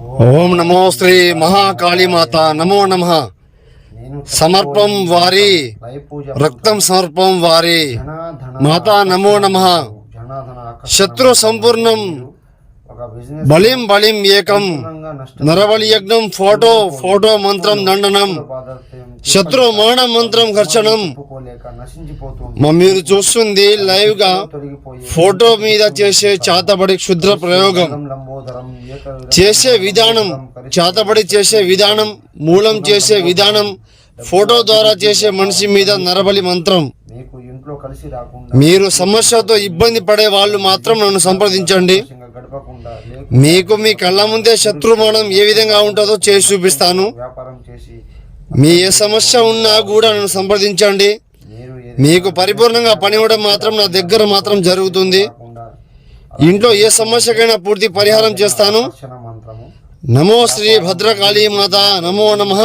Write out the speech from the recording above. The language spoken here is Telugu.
ఓం నమో శ్రీ మహాకాళీ మాత నమో నమః. సమర్పం వారి రక్తం సమర్పం వారి మాత నమో నమః. శత్రు సంపూర్ణం బలిం బలిం ఏకం నరబలి యజ్ఞం ఫోటో మంత్రం దండనం శత్రు మరణ మంత్రం ఘర్షణం. మీరు చూస్తుంది లైవ్ గా ఫోటో మీద చేసే చాతబడి క్షుద్ర ప్రయోగం చేసే విధానం, చాతబడి చేసే విధానం, మూలం చేసే విధానం, ఫోటో ద్వారా చేసే మనిషి మీద నరబలి మంత్రం. మీరు సమస్యతో ఇబ్బంది పడే వాళ్ళు మాత్రం నన్ను సంప్రదించండి. మీకు మీ కళ్ళ ముందే శత్రు మరణం ఏ విధంగా ఉంటుందో చేసి చూపిస్తాను. మీ ఏ సమస్య ఉన్నా కూడా నన్ను సంప్రదించండి. మీకు పరిపూర్ణంగా పని ఇవ్వడం మాత్రం నా దగ్గర మాత్రం జరుగుతుంది. ఇంట్లో ఏ సమస్యకైనా పూర్తి పరిహారం చేస్తాను. నమో శ్రీ భద్రకాళీ మాత నమో నమః.